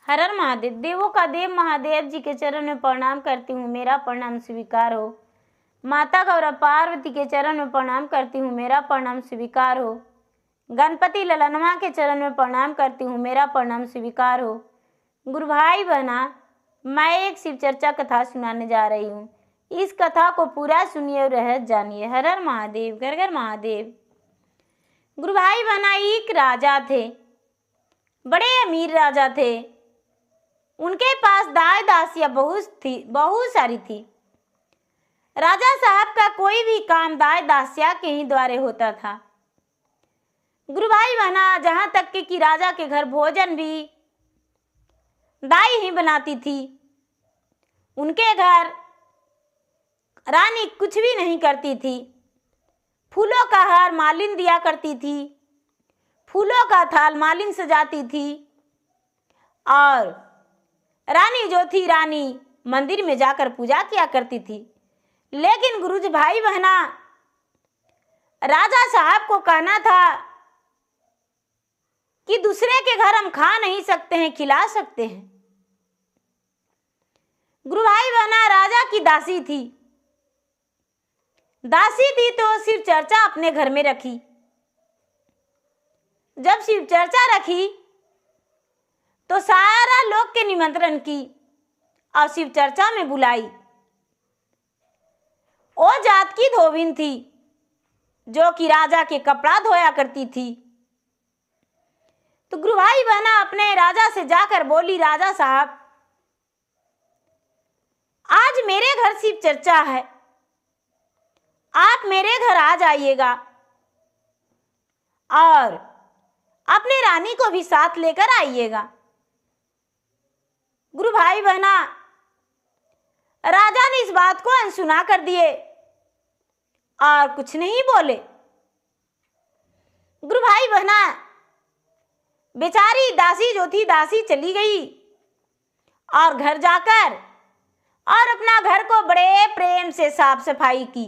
हर हर महादेव। देवों का देव महादेव जी के चरण में प्रणाम करती हूँ, मेरा प्रणाम स्वीकार हो। माता गौरा पार्वती के चरण में प्रणाम करती हूँ, मेरा प्रणाम स्वीकार हो। गणपति ललनमा के चरण में प्रणाम करती हूँ, मेरा प्रणाम स्वीकार हो। गुरु भाई बहना, मैं एक शिव चर्चा कथा सुनाने जा रही हूँ। इस कथा को पूरा सुनिए और रहस्य जानिए। हर हर महादेव, घर घर महादेव। गुरु भाई बहना, एक राजा थे, बड़े अमीर राजा थे। उनके पास दास दासियां बहुत सारी थी। राजा साहब का कोई भी काम दास दासिया के ही द्वारे होता था। गुरु भाई बहना, जहां तक कि राजा के घर भोजन भी दाई ही बनाती थी। उनके घर रानी कुछ भी नहीं करती थी। फूलों का हार मालिन दिया करती थी, फूलों का थाल मालिन सजाती थी। और रानी जो थी, रानी मंदिर में जाकर पूजा किया करती थी। लेकिन गुरुजी भाई बहना, राजा साहब को कहना था कि दूसरे के घर हम खा नहीं सकते हैं, खिला सकते हैं। गुरु भाई बहना, राजा की दासी थी। दासी थी तो शिव चर्चा अपने घर में रखी। जब शिव चर्चा रखी तो सारा लोग के निमंत्रण की और शिव चर्चा में बुलाई। वो जात की धोबिन थी जो कि राजा के कपड़ा धोया करती थी। तो गुरु भाई बहना अपने राजा से जाकर बोली, राजा साहब, आज मेरे घर शिव चर्चा है, आप मेरे घर आ जाइएगा और अपने रानी को भी साथ लेकर आइएगा। गुरु भाई बहना, राजा ने इस बात को अनसुना कर दिए और कुछ नहीं बोले। गुरु भाई बहना, बेचारी दासी जो थी, दासी चली गई और घर जाकर और अपना घर को बड़े प्रेम से साफ सफाई की।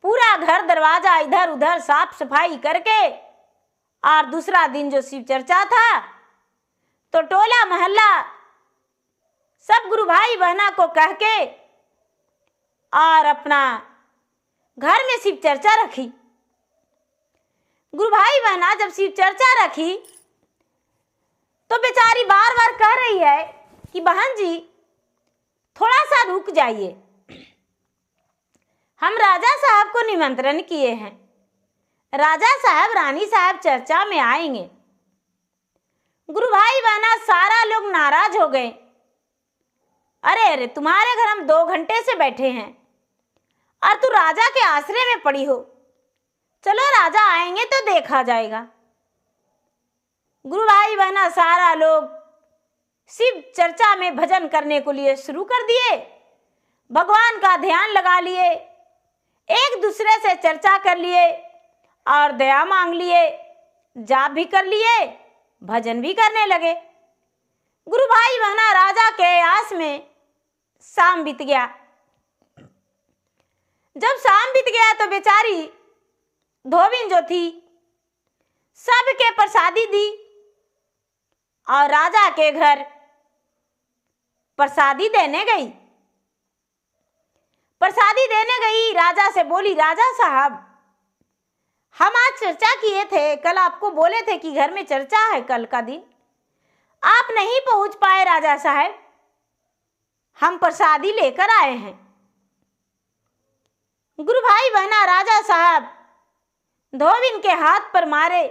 पूरा घर दरवाजा इधर उधर साफ सफाई करके, और दूसरा दिन जो शिव चर्चा था तो टोला मोहल्ला सब गुरु भाई बहना को कह के और अपना घर में शिव चर्चा रखी। गुरु भाई बहना जब शिव चर्चा रखी तो बेचारी बार बार कह रही है कि बहन जी थोड़ा सा रुक जाइए, हम राजा साहब को निमंत्रण किए हैं, राजा साहब रानी साहब चर्चा में आएंगे। गुरु भाई बहना सारा लोग नाराज हो गए। अरे अरे, तुम्हारे घर हम 2 घंटे से बैठे हैं और तू राजा के आश्रय में पड़ी हो, चलो राजा आएंगे तो देखा जाएगा। गुरु भाई बहना सारा लोग शिव चर्चा में भजन करने को लिए शुरू कर दिए, भगवान का ध्यान लगा लिए, एक दूसरे से चर्चा कर लिए और दया मांग लिए, जाप भी कर लिए, भजन भी करने लगे। गुरु भाई बहना राजा के आस में शाम बीत गया। जब शाम बीत गया तो बेचारी धोबिन जो थी सबके प्रसादी दी और राजा के घर प्रसादी देने गई। प्रसादी देने गई, राजा से बोली, राजा साहब हम आज चर्चा किए थे, कल आपको बोले थे कि घर में चर्चा है कल का दिन, आप नहीं पहुंच पाए राजा साहब, हम प्रसादी लेकर आए हैं। गुरु भाई बहना राजा साहब धोबिन के हाथ पर मारे,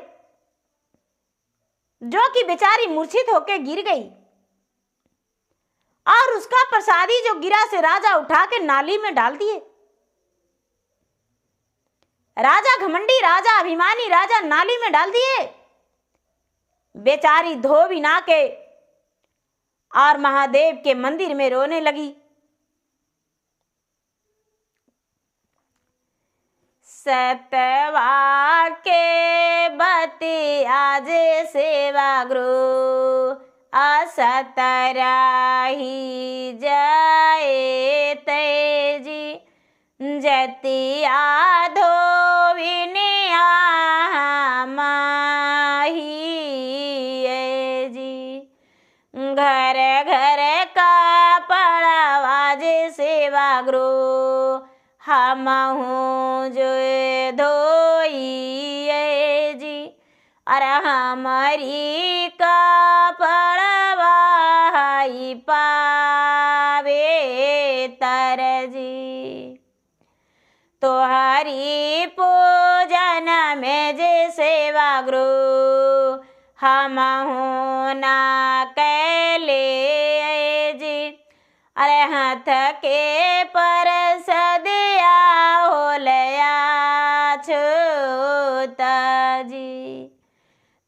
जो कि बेचारी मूर्छित होकर गिर गई और उसका प्रसादी जो गिरा से राजा उठा के नाली में डाल दिए। राजा घमंडी, राजा अभिमानी, राजा नाली में डाल दिए। बेचारी धोबिन आके और महादेव के मंदिर में रोने लगी। सतवा के बती आज सेवा गुरु, असतराही जाए तेजी, जतिया धोबिनिया माही जी। हमहूँ जो धोइए जी, अरे हमारी कपड़वाई पावे तर जी। तोहरी पूजन में जे सेवा गृह हमहूँ ना कैले जी, अरे हाथ के परसदिया होलया छूत जी।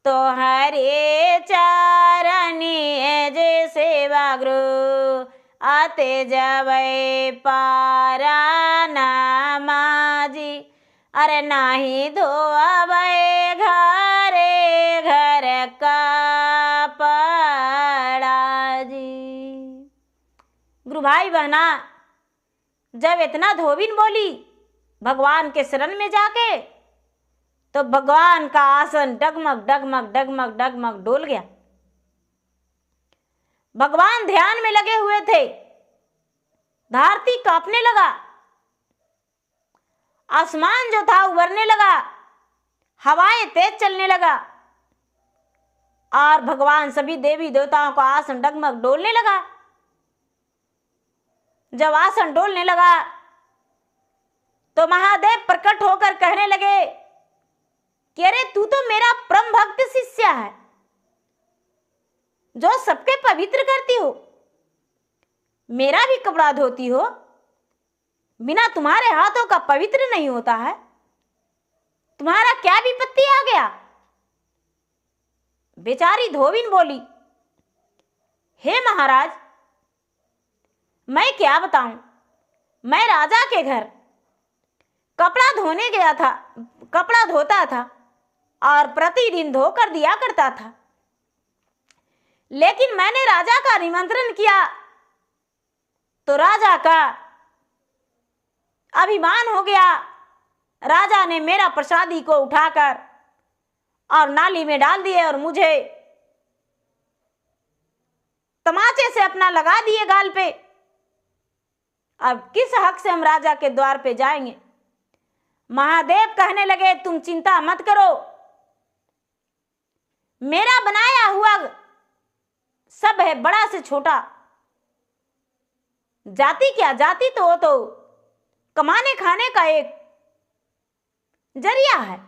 तोहरे चरनिए जे सेवा गृह आते जबै पारा नामा जी, अरे नाही धोअबै घरे घर कपड़ा जी। गुरु भाई बहना, जब इतना धोबिन बोली भगवान के शरण में जाके, तो भगवान का आसन डगमग डगमग डगमग डगमग डोल गया। भगवान ध्यान में लगे हुए थे, धरती कांपने लगा, आसमान जो था उभरने लगा, हवाएं तेज चलने लगा और भगवान सभी देवी देवताओं का आसन डगमग डोलने लगा। जब आसन डोलने लगा तो महादेव प्रकट होकर कहने लगे कि अरे तू तो मेरा परम भक्त शिष्य है, जो सबके पवित्र करती हो, मेरा भी कपड़ा धोती हो, बिना तुम्हारे हाथों का पवित्र नहीं होता है, तुम्हारा क्या विपत्ति आ गया। बेचारी धोबिन बोली, हे महाराज, मैं क्या बताऊं, मैं राजा के घर कपड़ा धोने गया था, कपड़ा धोता था और प्रतिदिन धोकर दिया करता था, लेकिन मैंने राजा का निमंत्रण किया तो राजा का अभिमान हो गया। राजा ने मेरा प्रसादी को उठाकर और नाली में डाल दिए और मुझे तमाचे से अपना लगा दिए गाल पे। अब किस हक से हम राजा के द्वार पे जाएंगे। महादेव कहने लगे, तुम चिंता मत करो, मेरा बनाया हुआ सब है, बड़ा से छोटा। जाति क्या, जाति तो वो तो कमाने खाने का एक जरिया है।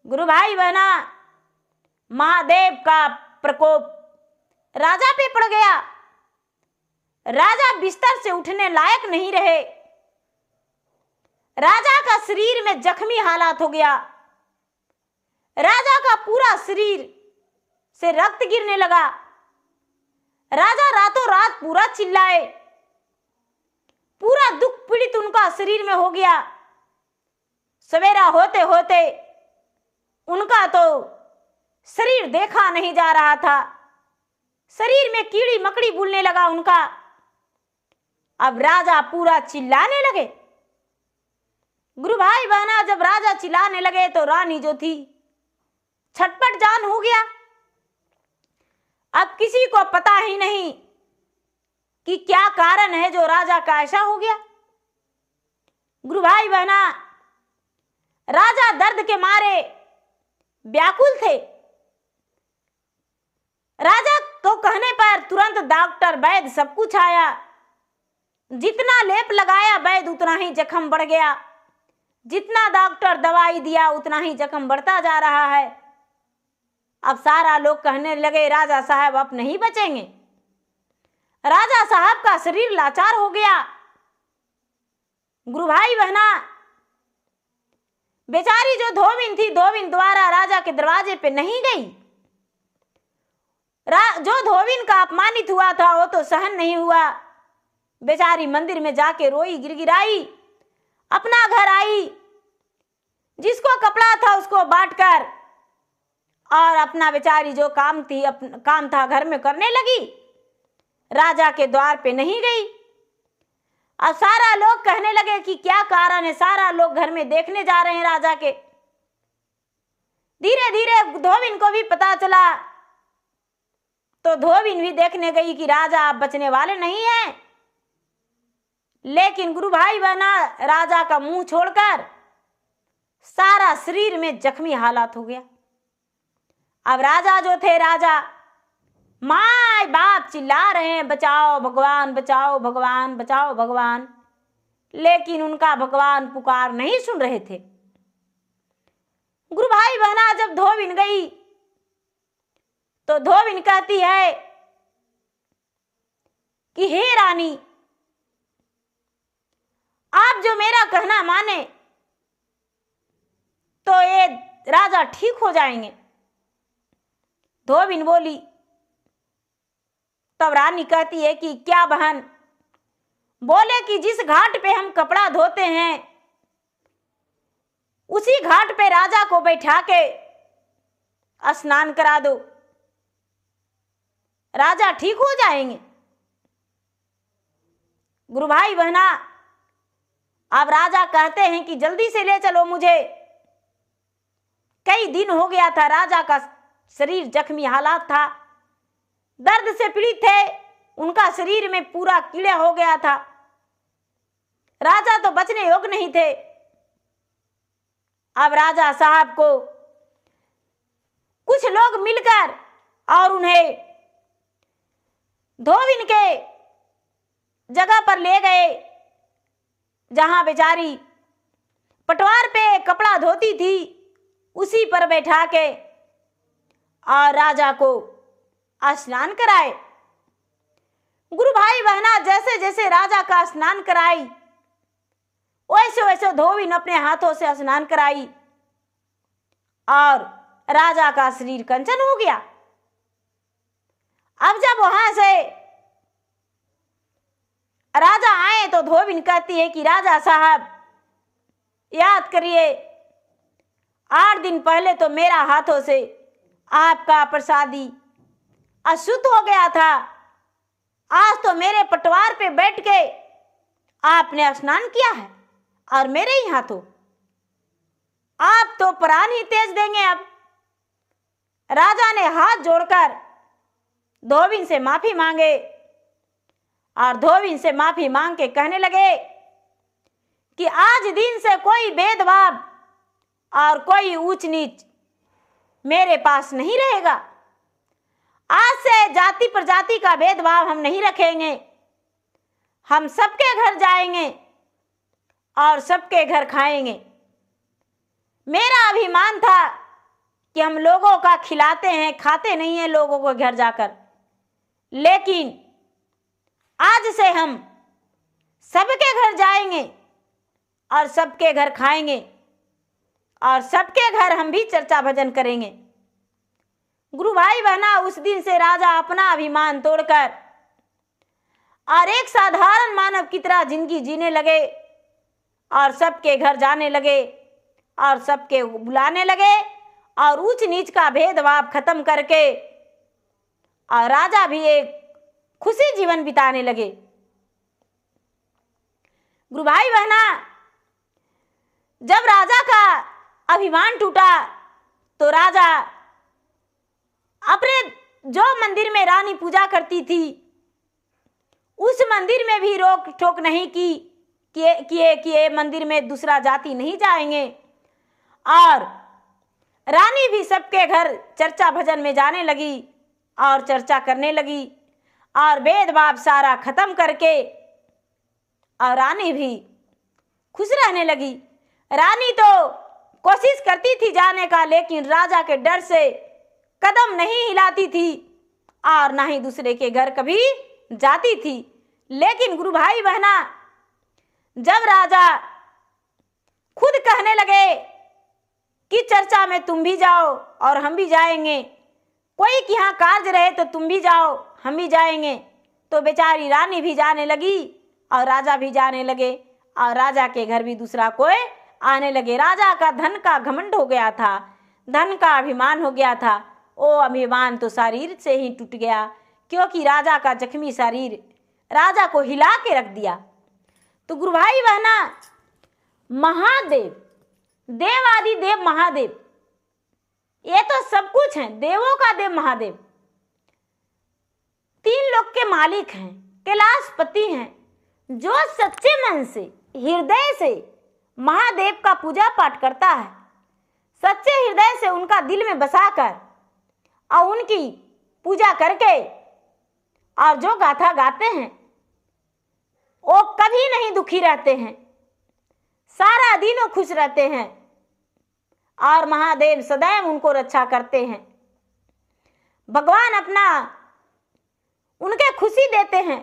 गुरु भाई बहना, महादेव का प्रकोप राजा पे पड़ गया। राजा बिस्तर से उठने लायक नहीं रहे। राजा का शरीर में जख्मी हालात हो गया। राजा का पूरा शरीर से रक्त गिरने लगा। राजा रातों रात पूरा चिल्लाए, पूरा दुख पीड़ित उनका शरीर में हो गया। सवेरा होते होते उनका तो शरीर देखा नहीं जा रहा था, शरीर में कीड़ी मकड़ी बुलने लगा उनका। अब राजा पूरा चिल्लाने लगे। गुरु भाई बहना, जब राजा चिल्लाने लगे तो रानी जो थी छटपट जान हो गया। अब किसी को पता ही नहीं कि क्या कारण है जो राजा का ऐसा हो गया। गुरु भाई बहना, राजा दर्द के मारे व्याकुल थे। राजा को कहने पर तुरंत डॉक्टर वैद्य सब कुछ आया। जितना लेप लगाया वैद्य उतना ही जख्म बढ़ गया, जितना डॉक्टर दवाई दिया उतना ही जख्म बढ़ता जा रहा है। अब सारा लोग कहने लगे, राजा साहब अब नहीं बचेंगे। राजा साहब का शरीर लाचार हो गया। गुरु भाई बहना, बेचारी जो धोबिन थी, धोबिन द्वारा राजा के दरवाजे पे नहीं गई। जो धोबिन का अपमानित हुआ था वो तो सहन नहीं हुआ। बेचारी मंदिर में जाके रोई, गिड़गिड़ाई, अपना घर आई, जिसको कपड़ा था उसको बांटकर और अपना बेचारी जो काम था घर में करने लगी। राजा के द्वार पे नहीं गई। अब सारा लोग कहने लगे कि क्या कारण है। सारा लोग घर में देखने जा रहे हैं राजा के। धीरे धीरे धोबिन को भी पता चला तो धोबिन भी देखने गई कि राजा अब बचने वाले नहीं हैं। लेकिन गुरु भाई बहना राजा का मुंह छोड़कर सारा शरीर में जख्मी हालात हो गया। अब राजा जो थे, राजा माँ बाप चिल्ला रहे हैं, बचाओ भगवान, बचाओ भगवान, बचाओ भगवान, लेकिन उनका भगवान पुकार नहीं सुन रहे थे। गुरु भाई बहना जब धोबिन गई तो धोबिन कहती है कि हे रानी, आप जो मेरा कहना माने तो ये राजा ठीक हो जाएंगे। धोबिन बोली। तब रानी कहती है कि क्या बहन? बोले कि जिस घाट पे हम कपड़ा धोते हैं उसी घाट पे राजा को बैठा के स्नान करा दो, राजा ठीक हो जाएंगे। गुरु भाई बहना अब राजा कहते हैं कि जल्दी से ले चलो मुझे, कई दिन हो गया था, राजा का शरीर जख्मी हालात था, दर्द से पीड़ित थे, उनका शरीर में पूरा कीड़ा हो गया था, राजा तो बचने योग्य नहीं थे। अब राजा साहब को कुछ लोग मिलकर और उन्हें धोबिन के जगह पर ले गए जहां बेचारी पटवार पे कपड़ा धोती थी, उसी पर बैठा के और राजा को स्नान कराए। गुरु भाई बहना जैसे जैसे राजा का स्नान कराई वैसे वैसे धोबिन अपने हाथों से स्नान कराई और राजा का शरीर कंचन हो गया। अब जब वहां से राजा आए तो धोबिन कहती है कि राजा साहब याद करिए, 8 दिन पहले तो मेरा हाथों से आपका प्रसादी अशुद्ध हो गया था, आज तो मेरे पटवार पे बैठ के आपने स्नान किया है और मेरे ही हाथों, आप तो प्राण ही तेज देंगे। अब राजा ने हाथ जोड़कर धोबिन से माफी मांगे और धोबिन से माफी मांग के कहने लगे कि आज दिन से कोई भेदभाव और कोई ऊंच नीच मेरे पास नहीं रहेगा, आज से जाति प्रजाति का भेदभाव हम नहीं रखेंगे, हम सबके घर जाएंगे और सबके घर खाएंगे। मेरा अभिमान था कि हम लोगों का खिलाते हैं, खाते नहीं हैं लोगों को घर जाकर, लेकिन आज से हम सबके घर जाएंगे और सबके घर खाएंगे और सबके घर हम भी चर्चा भजन करेंगे। गुरु भाई बहना उस दिन से राजा अपना अभिमान तोड़कर और एक साधारण मानव की तरह जिंदगी जीने लगे और सबके घर जाने लगे और सबके बुलाने लगे और ऊंच नीच का भेदभाव खत्म करके और राजा भी एक खुशी जीवन बिताने लगे। गुरु भाई बहना जब राजा का अभिमान टूटा तो राजा अपने जो मंदिर में रानी पूजा करती थी उस मंदिर में भी रोक टोक नहीं की कि मंदिर में दूसरा जाति नहीं जाएंगे, और रानी भी सबके घर चर्चा भजन में जाने लगी और चर्चा करने लगी और भेदभाव सारा खत्म करके और रानी भी खुश रहने लगी। रानी तो कोशिश करती थी जाने का, लेकिन राजा के डर से कदम नहीं हिलाती थी और ना ही दूसरे के घर कभी जाती थी। लेकिन गुरु भाई बहना जब राजा खुद कहने लगे कि चर्चा में तुम भी जाओ और हम भी जाएंगे, कोई के यहाँ कार्य रहे तो तुम भी जाओ हम भी जाएंगे, तो बेचारी रानी भी जाने लगी और राजा भी जाने लगे और राजा के घर भी दूसरा कोई आने लगे। राजा का धन का घमंड हो गया था, धन का अभिमान हो गया था, वो अभिमान तो शरीर से ही टूट गया, क्योंकि राजा का जख्मी शरीर राजा को हिला के रख दिया। तो गुरु भाई बहना महादेव, देवादि देव महादेव, ये तो सब कुछ है, देवों का देव महादेव, 3 लोक के मालिक हैं, कैलाशपति हैं, जो सच्चे मन से, हृदय से महादेव का पूजा पाठ करता है, सच्चे हृदय से उनका दिल में बसाकर और उनकी पूजा करके और जो गाथा गाते हैं वो कभी नहीं दुखी रहते हैं, सारा दिन वो खुश रहते हैं और महादेव सदैव उनको रक्षा करते हैं। भगवान अपना उनके खुशी देते हैं,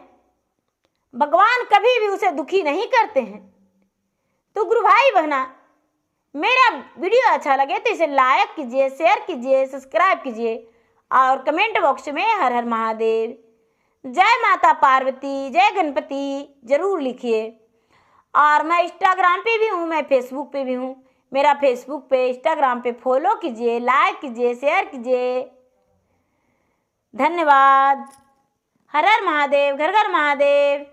भगवान कभी भी उसे दुखी नहीं करते हैं। तो गुरु भाई बहना, मेरा वीडियो अच्छा लगे तो इसे लाइक कीजिए, शेयर कीजिए, सब्सक्राइब कीजिए और कमेंट बॉक्स में हर हर महादेव, जय माता पार्वती, जय गणपति जरूर लिखिए। और मैं इंस्टाग्राम पे भी हूँ, मैं फेसबुक पे भी हूँ। मेरा फेसबुक पे, इंस्टाग्राम पे फॉलो कीजिए, लाइक कीजिए, शेयर कीजिए। धन्यवाद। हर हर महादेव, घर घर महादेव।